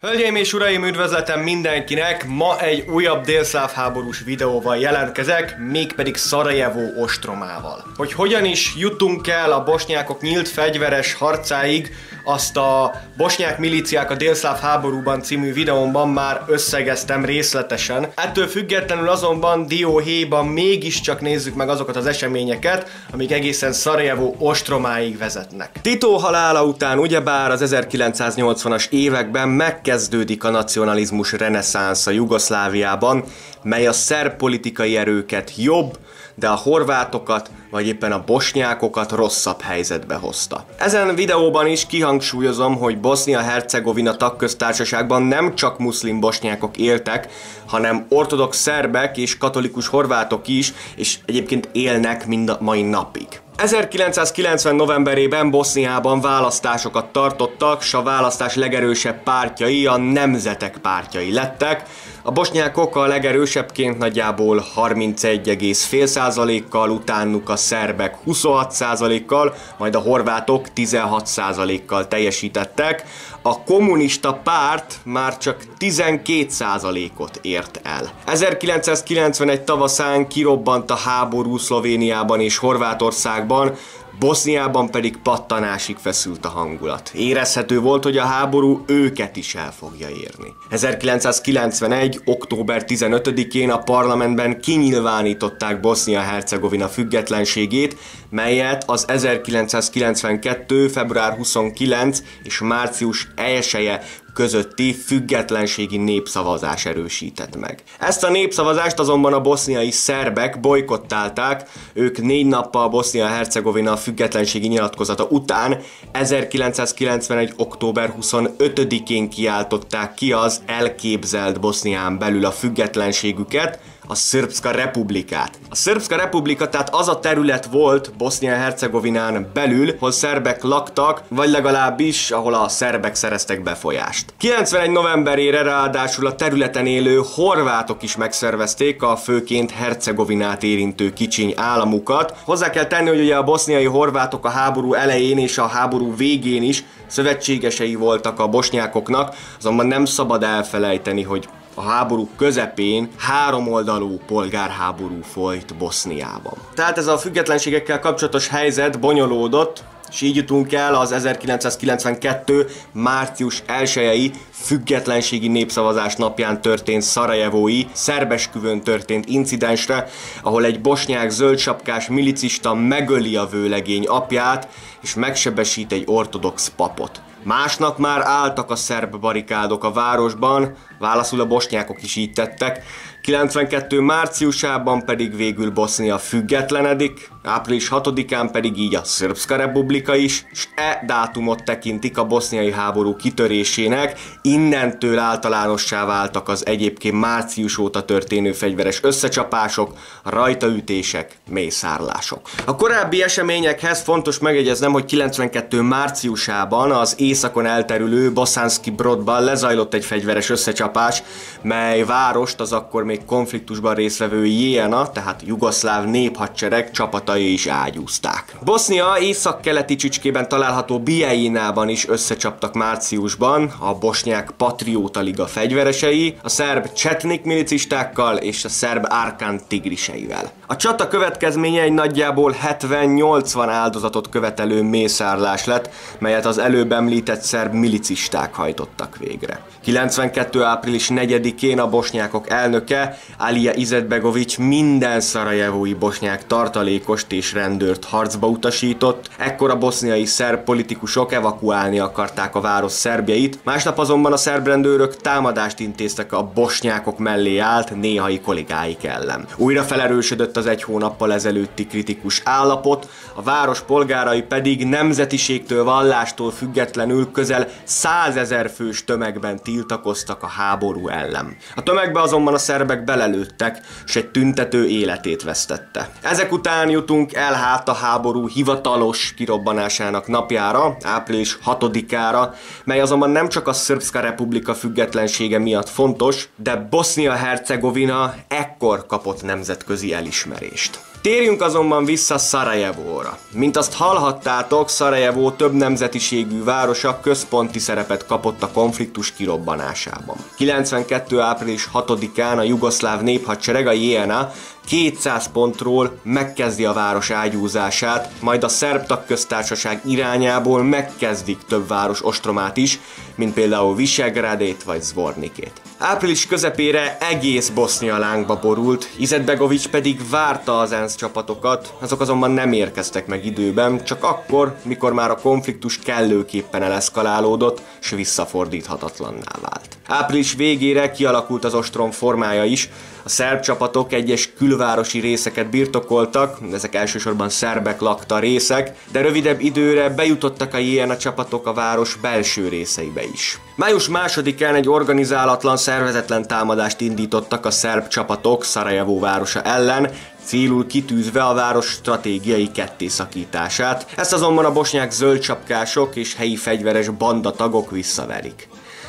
Hölgyeim és uraim, üdvözletem mindenkinek! Ma egy újabb délszláv háborús videóval jelentkezek, mégpedig Szarajevó ostromával. Hogy hogyan is jutunk el a bosnyákok nyílt fegyveres harcáig, azt a Bosnyák milíciák a délszláv háborúban című videómban már összegeztem részletesen. Ettől függetlenül azonban dióhéjban mégiscsak nézzük meg azokat az eseményeket, amik egészen Szarajevó ostromáig vezetnek. Tito halála után ugyebár az 1980-as években megkezdődik a nacionalizmus reneszánsza Jugoszláviában, mely a szerb politikai erőket jobb, de a horvátokat, vagy éppen a bosnyákokat rosszabb helyzetbe hozta. Ezen videóban is kihangsúlyozom, hogy Bosznia-Hercegovina tagköztársaságban nem csak muszlim bosnyákok éltek, hanem ortodox szerbek és katolikus horvátok is, és egyébként élnek mind a mai napig. 1990 novemberében Boszniában választásokat tartottak, s a választás legerősebb pártjai a nemzetek pártjai lettek. A bosnyákok a legerősebbként nagyjából 31,5%-kal, utánuk a szerbek 26%-kal, majd a horvátok 16%-kal teljesítettek. A kommunista párt már csak 12%-ot ért el. 1991 tavaszán kirobbant a háború Szlovéniában és Horvátországban, Boszniában pedig pattanásig feszült a hangulat. Érezhető volt, hogy a háború őket is el fogja érni. 1991. október 15-én a parlamentben kinyilvánították Bosznia-Hercegovina függetlenségét, melyet az 1992. február 29 és március 1-e közötti függetlenségi népszavazás erősített meg. Ezt a népszavazást azonban a boszniai szerbek bojkottálták, ők 4 nappal Bosznia-Hercegovina függetlenségi nyilatkozata után 1991. október 25-én kiáltották ki az elképzelt Bosznián belül a függetlenségüket, a Srpska Republikát. A Srpska Republika tehát az a terület volt Bosznia-Hercegovinán belül, hol szerbek laktak, vagy legalábbis ahol a szerbek szereztek befolyást. 91 novemberére ráadásul a területen élő horvátok is megszervezték a főként Hercegovinát érintő kicsiny államukat. Hozzá kell tenni, hogy ugye a boszniai horvátok a háború elején és a háború végén is szövetségesei voltak a bosnyákoknak, azonban nem szabad elfelejteni, hogy a háború közepén háromoldalú polgárháború folyt Boszniában. Tehát ez a függetlenségekkel kapcsolatos helyzet bonyolódott, és így jutunk el az 1992. március 1-i függetlenségi népszavazás napján történt szarajevói, szerbesküvőn történt incidensre, ahol egy bosnyák zöldsapkás milicista megöli a vőlegény apját, és megsebesít egy ortodox papot. Másnap már álltak a szerb barikádok a városban, válaszul a bosnyákok is így tettek. 92. márciusában pedig végül Bosznia függetlenedik, április 6-án pedig így a Srpska Republika is, és e dátumot tekintik a boszniai háború kitörésének, innentől általánossá váltak az egyébként március óta történő fegyveres összecsapások, rajtaütések, mészárlások. A korábbi eseményekhez fontos megjegyeznem, hogy 92. márciusában az északon elterülő Bosanski Brodban lezajlott egy fegyveres összecsapás, mely várost az akkor még konfliktusban résztvevő JNA, tehát jugoszláv néphadsereg csapatai is ágyúzták. Bosznia északkeleti csücskében található Bijeljinában is összecsaptak márciusban a bosnyák Patrióta Liga fegyveresei, a szerb Csetnik milicistákkal és a szerb Arkan tigriseivel. A csata következménye egy nagyjából 70-80 áldozatot követelő mészárlás lett, melyet az előbb említett szerb milicisták hajtottak végre. 92. április 4-én a bosnyákok elnöke, Alija Izetbegovics minden szarajevói bosnyák tartalékost és rendőrt harcba utasított, ekkor a boszniai szerb politikusok evakuálni akarták a város szerbjeit, másnap azonban a szerb rendőrök támadást intéztek a bosnyákok mellé állt néhai kollégáik ellen. Újra felerősödött az egy hónappal ezelőtti kritikus állapot, a város polgárai pedig nemzetiségtől, vallástól függetlenül közel 100 000 fős tömegben tiltakoztak a háború ellen. A tömegbe azonban a szerbek belelőttek, és egy tüntető életét vesztette. Ezek után jutunk el hát a háború hivatalos kirobbanásának napjára, április 6-ára, mely azonban nem csak a Srpska Republika függetlensége miatt fontos, de Bosznia-Hercegovina ekkor kapott nemzetközi elismerést. Térjünk azonban vissza Szarajevóra. Mint azt hallhattátok, Szarajevó több nemzetiségű városa központi szerepet kapott a konfliktus kirobbanásában. 92. április 6-án a jugoszláv néphadsereg, a JNA 200 pontról megkezdi a város ágyúzását, majd a szerb tagköztársaság irányából megkezdik több város ostromát is, mint például Visegrádét vagy Zvornikét. Április közepére egész Bosznia lángba borult, Izetbegovics pedig várta az ENSZ csapatokat, azok azonban nem érkeztek meg időben, csak akkor, mikor már a konfliktus kellőképpen eleszkalálódott, s visszafordíthatatlanná vált. Április végére kialakult az ostrom formája is, a szerb csapatok egyes külvárosi részeket birtokoltak, ezek elsősorban szerbek lakta részek, de rövidebb időre bejutottak a JNA csapatok a város belső részeibe is. Május 2-án egy organizálatlan, szervezetlen támadást indítottak a szerb csapatok Szarajevó városa ellen, célul kitűzve a város stratégiai kettészakítását. Ezt azonban a bosnyák zöldcsapkások és helyi fegyveres bandatagok visszaverik.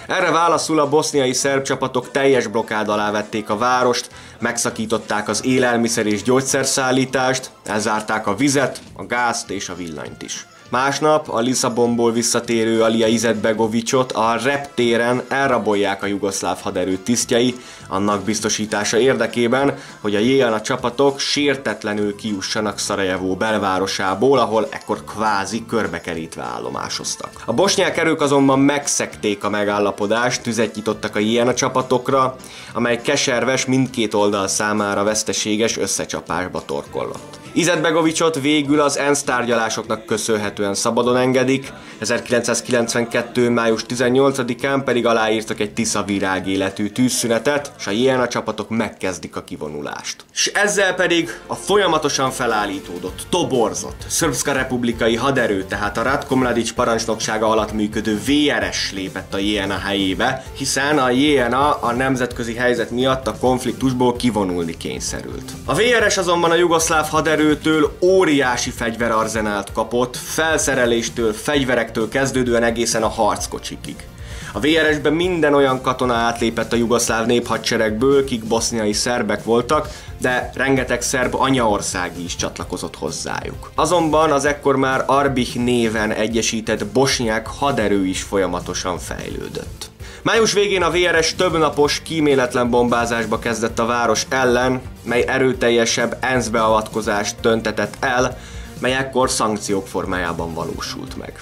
Erre válaszul a boszniai szerb csapatok teljes blokkád alá vették a várost, megszakították az élelmiszer és gyógyszerszállítást, elzárták a vizet, a gázt és a villanyt is. Másnap a Lisszabonból visszatérő Alija Izetbegovicsot a reptéren elrabolják a jugoszláv haderő tisztjei, annak biztosítása érdekében, hogy a JNA csapatok sértetlenül kijussanak Szarajevó belvárosából, ahol ekkor kvázi körbekerítve állomásoztak. A bosnyák erők azonban megszegték a megállapodást, tüzet nyitottak a JNA csapatokra, amely keserves, mindkét oldal számára veszteséges összecsapásba torkollott. Izetbegovicsot végül az ENSZ tárgyalásoknak köszönhetően szabadon engedik, 1992. május 18-án pedig aláírtak egy tiszavirág életű tűzszünetet, és a JNA csapatok megkezdik a kivonulást. És ezzel pedig a folyamatosan felállítódott, toborzott Szrbszka republikai haderő, tehát a Ratko Mladic parancsnoksága alatt működő VRS lépett a JNA helyébe, hiszen a JNA a nemzetközi helyzet miatt a konfliktusból kivonulni kényszerült. A VRS azonban a jugoszláv haderőtől óriási fegyverarzenált kapott, felszereléstől, fegyverektől kezdődően egészen a harckocsikig. A VRS-ben minden olyan katona átlépett a jugoszláv néphadseregből, kik boszniai szerbek voltak, de rengeteg szerb anyaország is csatlakozott hozzájuk. Azonban az ekkor már Arbich néven egyesített bosnyák haderő is folyamatosan fejlődött. Május végén a VRS többnapos, kíméletlen bombázásba kezdett a város ellen, mely erőteljesebb ENSZ beavatkozást töntetett el, mely ekkor szankciók formájában valósult meg.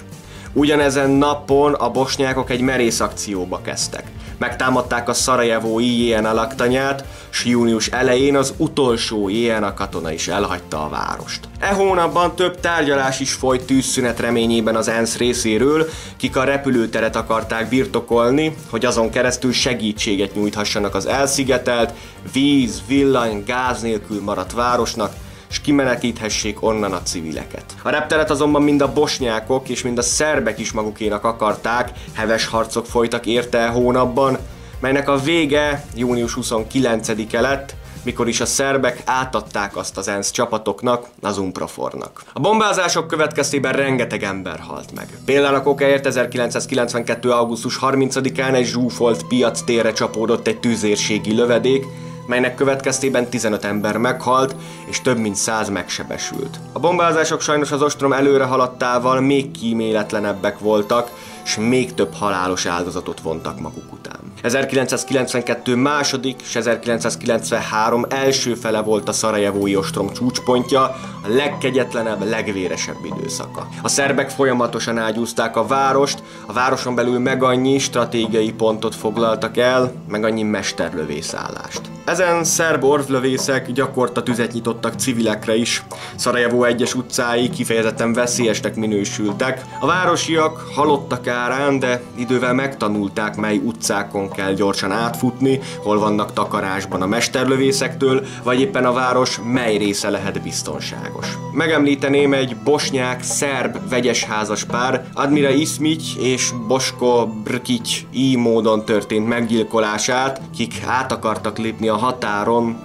Ugyanezen napon a bosnyákok egy merész akcióba kezdtek. Megtámadták a szarajevói JNA laktanyát, s június elején az utolsó JNA katona is elhagyta a várost. E hónapban több tárgyalás is folyt tűzszünet reményében az ENSZ részéről, kik a repülőteret akarták birtokolni, hogy azon keresztül segítséget nyújthassanak az elszigetelt, víz, villany, gáz nélkül maradt városnak, és kimenekíthessék onnan a civileket. A repteret azonban mind a bosnyákok és mind a szerbek is magukénak akarták, heves harcok folytak érte e hónapban, melynek a vége június 29-e lett, mikor is a szerbek átadták azt az ENSZ csapatoknak, az UNPROFOR-nak. A bombázások következtében rengeteg ember halt meg. Példának okáért 1992. augusztus 30-án egy zsúfolt piactérre csapódott egy tüzérségi lövedék, melynek következtében 15 ember meghalt, és több mint 100 megsebesült. A bombázások sajnos az ostrom előre haladtával még kíméletlenebbek voltak, és még több halálos áldozatot vontak maguk után. 1992 második és 1993 első fele volt a szarajevói ostrom csúcspontja, a legkegyetlenebb, legvéresebb időszaka. A szerbek folyamatosan ágyúzták a várost, a városon belül meg annyi stratégiai pontot foglaltak el, meg annyi mesterlövészállást. Ezen szerb orvlövészek gyakorta tüzet nyitottak civilekre is. Szarajevó egyes utcái kifejezetten veszélyesnek minősültek. A városiak halottak árán, de idővel megtanulták, mely utcákon kell gyorsan átfutni, hol vannak takarásban a mesterlövészektől, vagy éppen a város mely része lehet biztonságos. Megemlíteném egy bosnyák-szerb vegyesházas pár, Admira Ismic és Bosko Brkic így módon történt meggyilkolását, kik át akartak lépni a határon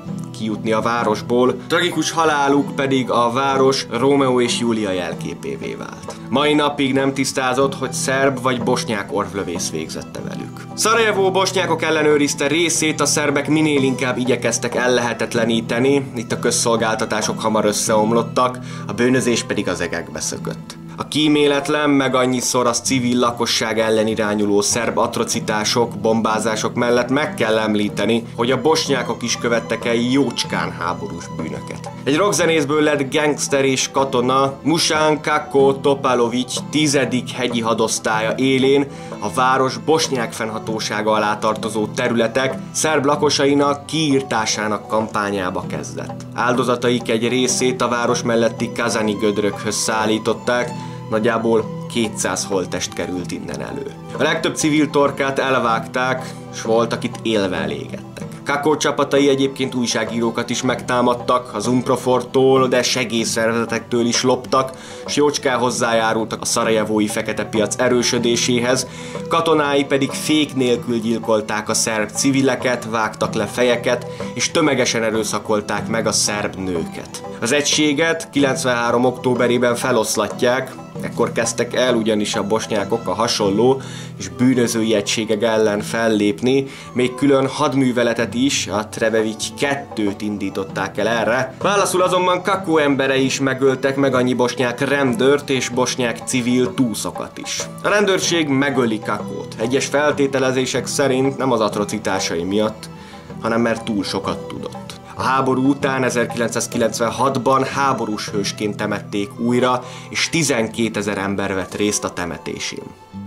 kijutni a városból, tragikus haláluk pedig a város Rómeó és Júlia jelképévé vált. Mai napig nem tisztázott, hogy szerb vagy bosnyák orvlövész végzette velük. Szarajevó bosnyákok ellenőrizte részét a szerbek minél inkább igyekeztek ellehetetleníteni, itt a közszolgáltatások hamar összeomlottak, a bűnözés pedig az egekbe szökött. A kíméletlen, meg annyiszor az civil lakosság ellen irányuló szerb atrocitások, bombázások mellett meg kell említeni, hogy a bosnyákok is követtek el jócskán háborús bűnöket. Egy rockzenészből lett gangster és katona, Musan Kako Topalovics 10. hegyi hadosztálya élén a város bosnyák fennhatósága alá tartozó területek szerb lakosainak kiírtásának kampányába kezdett. Áldozataik egy részét a város melletti Kazani gödrökhöz szállították, nagyjából 200 holttest került innen elő. A legtöbb civil torkát elvágták, s volt, akit élve elégettek. Kako csapatai egyébként újságírókat is megtámadtak, az Umprofortól, de segélyszervezetektől is loptak, s jócskán hozzájárultak a szarajevói fekete piac erősödéséhez, katonái pedig fék nélkül gyilkolták a szerb civileket, vágtak le fejeket, és tömegesen erőszakolták meg a szerb nőket. Az egységet 93. októberében feloszlatják, ekkor kezdtek el ugyanis a bosnyákok a hasonló és bűnözői egységek ellen fellépni, még külön hadműveletet is, a Trebevics 2-t indították el erre. Válaszul azonban Kako emberei is megöltek meg annyi bosnyák rendőrt és bosnyák civil túszokat is. A rendőrség megöli Kakót, egyes feltételezések szerint nem az atrocitásai miatt, hanem mert túl sokat tudott. A háború után 1996-ban háborús hősként temették újra, és 12 000 ember vett részt a temetésén.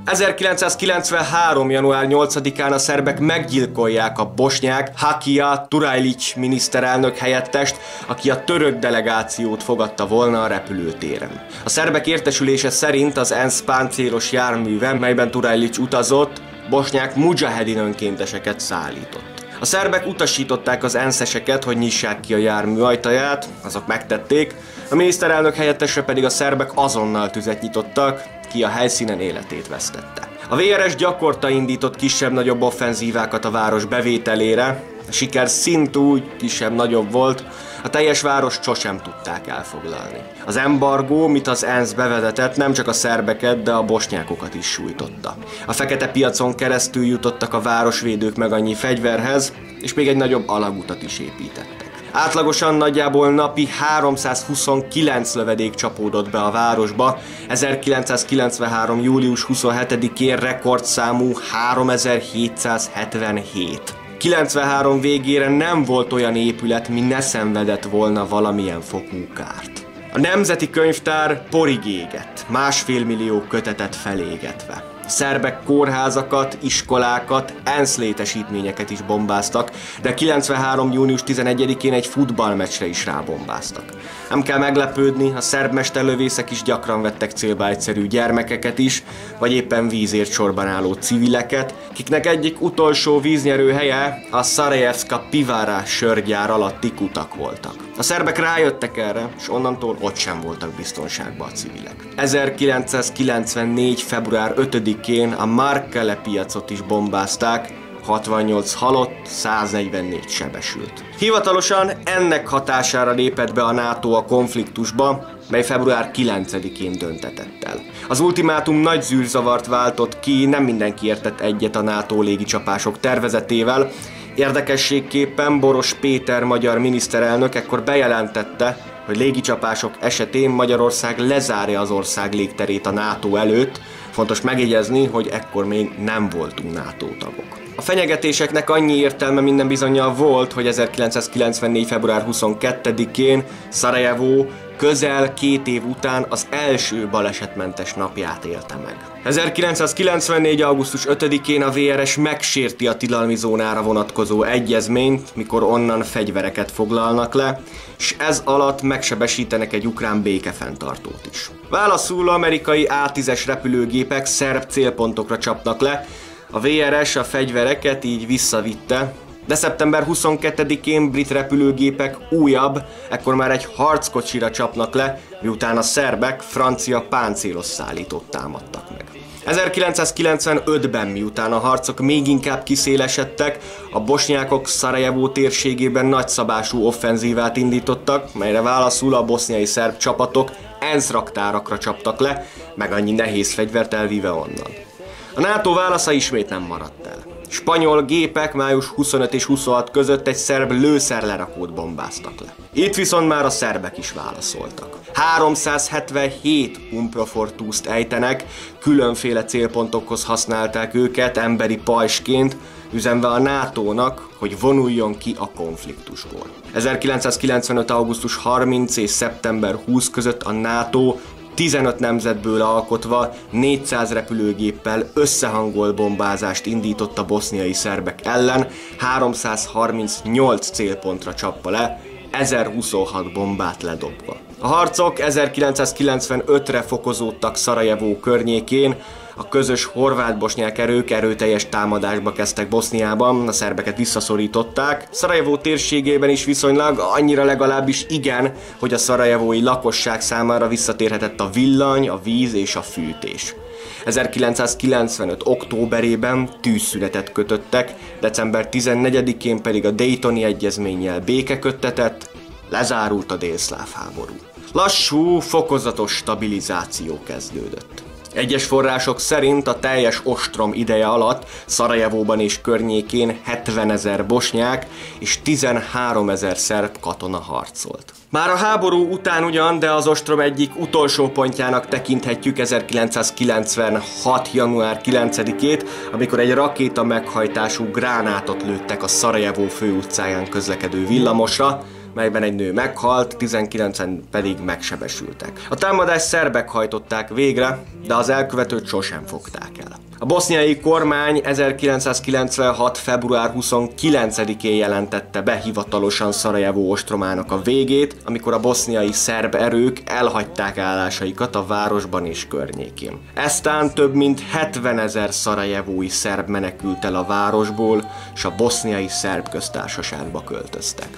1993. január 8-án a szerbek meggyilkolják a bosnyák Hakija Turajlić miniszterelnök helyettest, aki a török delegációt fogadta volna a repülőtéren. A szerbek értesülése szerint az ENSZ páncélos járműve, melyben Turajlić utazott, bosnyák mujahedin önkénteseket szállított. A szerbek utasították az ENSZ-eseket, hogy nyissák ki a jármű ajtaját, azok megtették, a miniszterelnök helyettesre pedig a szerbek azonnal tüzet nyitottak, ki a helyszínen életét vesztette. A VRS gyakorta indított kisebb-nagyobb offenzívákat a város bevételére, a siker szint úgy kisebb-nagyobb volt, a teljes várost sosem tudták elfoglalni. Az embargó, mit az ENSZ bevezetett, nem csak a szerbeket, de a bosnyákokat is sújtotta. A fekete piacon keresztül jutottak a városvédők meg annyi fegyverhez, és még egy nagyobb alagutat is építettek. Átlagosan nagyjából napi 329 lövedék csapódott be a városba, 1993. július 27-én rekordszámú 3777. 93 végére nem volt olyan épület, mi ne szenvedett volna valamilyen fokú kárt. A Nemzeti Könyvtár porig égett, 1,5 millió kötetet felégetve. A szerbek kórházakat, iskolákat, ENSZ létesítményeket is bombáztak, de 93. június 11-én egy futballmeccsre is rábombáztak. Nem kell meglepődni, a szerb mesterlövészek is gyakran vettek célba egyszerű gyermekeket is, vagy éppen vízért sorban álló civileket, kiknek egyik utolsó víznyerő helye a Szarajevszka Pivara sörgyár alatti kutak voltak. A szerbek rájöttek erre, és onnantól ott sem voltak biztonságban a civilek. 1994. február 5-én a Markkele piacot is bombázták, 68 halott, 144 sebesült. Hivatalosan ennek hatására lépett be a NATO a konfliktusba, mely február 9-én döntetett el. Az ultimátum nagy zűrzavart váltott ki, nem mindenki értett egyet a NATO légicsapások tervezetével. Érdekességképpen Boros Péter magyar miniszterelnök ekkor bejelentette, hogy légicsapások esetén Magyarország lezárja az ország légterét a NATO előtt. Fontos megjegyezni, hogy ekkor még nem voltunk NATO tagok. A fenyegetéseknek annyi értelme minden bizonnyal volt, hogy 1994. február 22-én Szarajevó közel 2 év után az első balesetmentes napját élte meg. 1994. augusztus 5-én a VRS megsérti a tilalmi zónára vonatkozó egyezményt, mikor onnan fegyvereket foglalnak le, és ez alatt megsebesítenek egy ukrán békefenntartót is. Válaszul amerikai A-10-es repülőgépek szerb célpontokra csapnak le, a VRS a fegyvereket így visszavitte, de szeptember 22-én brit repülőgépek újabb, ekkor már egy harckocsira csapnak le, miután a szerbek francia páncélos szállítót támadtak meg. 1995-ben, miután a harcok még inkább kiszélesedtek, a bosnyákok Szarajevó térségében nagyszabású offenzívát indítottak, melyre válaszul a boszniai szerb csapatok ENSZ raktárakra csaptak le, meg annyi nehéz fegyvert elvíve onnan. A NATO válasza ismét nem maradt el. Spanyol gépek május 25 és 26 között egy szerb lőszerlerakót bombáztak le. Itt viszont már a szerbek is válaszoltak. 377 Unprofortuszt ejtenek, különféle célpontokhoz használták őket emberi pajsként, üzenve a NATO-nak, hogy vonuljon ki a konfliktusból. 1995. augusztus 30 és szeptember 20 között a NATO 15 nemzetből alkotva 400 repülőgéppel összehangolt bombázást indított a boszniai szerbek ellen, 338 célpontra csapva le, 1026 bombát ledobva. A harcok 1995-re fokozódtak Szarajevó környékén, a közös horvát-bosnyák erők erőteljes támadásba kezdtek Boszniában, a szerbeket visszaszorították. Szarajevó térségében is viszonylag, annyira legalábbis igen, hogy a szarajevói lakosság számára visszatérhetett a villany, a víz és a fűtés. 1995. októberében tűzszünetet kötöttek, december 14-én pedig a Daytoni egyezménnyel béke köttetett, lezárult a délszláv háború. Lassú, fokozatos stabilizáció kezdődött. Egyes források szerint a teljes ostrom ideje alatt Szarajevóban és környékén 70 000 bosnyák és 13 000 szerb katona harcolt. Már a háború után ugyan, de az ostrom egyik utolsó pontjának tekinthetjük 1996. január 9-ét, amikor egy rakéta meghajtású gránátot lőttek a Szarajevó főutcáján közlekedő villamosra, melyben egy nő meghalt, 19-en pedig megsebesültek. A támadást szerbek hajtották végre, de az elkövetőt sosem fogták el. A boszniai kormány 1996. február 29-én jelentette be hivatalosan Szarajevó ostromának a végét, amikor a boszniai szerb erők elhagyták állásaikat a városban és környékén. Eztán több mint 70 000 szarajevói szerb menekült el a városból, és a boszniai szerb köztársaságba költöztek.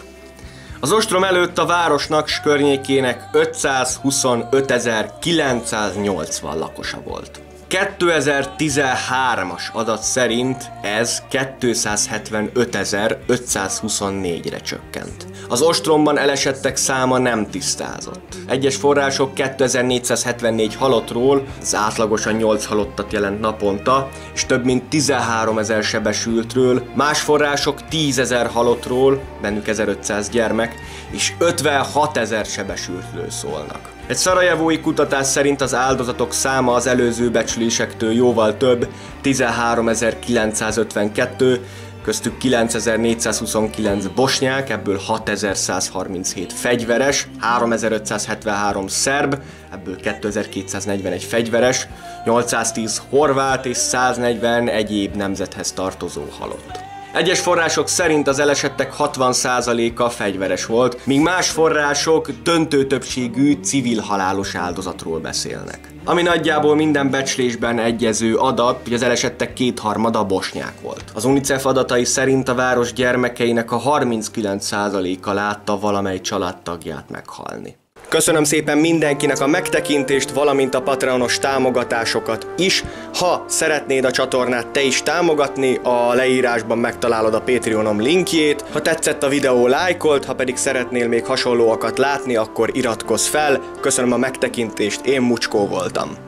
Az ostrom előtt a városnak s környékének 525.980 lakosa volt. 2013-as adat szerint ez 275.524-re csökkent. Az ostromban elesettek száma nem tisztázott. Egyes források 2474 halottról, ez átlagosan 8 halottat jelent naponta, és több mint 13 000 sebesültről, más források 10 000 halottról, bennük 1500 gyermek, és 56 000 sebesültről szólnak. Egy szarajevói kutatás szerint az áldozatok száma az előző becslésektől jóval több, 13.952, köztük 9.429 bosnyák, ebből 6.137 fegyveres, 3.573 szerb, ebből 2.241 fegyveres, 810 horvát és 140 egyéb nemzethez tartozó halott. Egyes források szerint az elesettek 60%-a fegyveres volt, míg más források döntő többségű civil halálos áldozatról beszélnek. Ami nagyjából minden becslésben egyező adat, hogy az elesettek kétharmada bosnyák volt. Az UNICEF adatai szerint a város gyermekeinek a 39%-a látta valamely családtagját meghalni. Köszönöm szépen mindenkinek a megtekintést, valamint a Patreonos támogatásokat is. Ha szeretnéd a csatornát te is támogatni, a leírásban megtalálod a Patreonom linkjét. Ha tetszett a videó, lájkold, ha pedig szeretnél még hasonlóakat látni, akkor iratkozz fel. Köszönöm a megtekintést, én Mucskó voltam.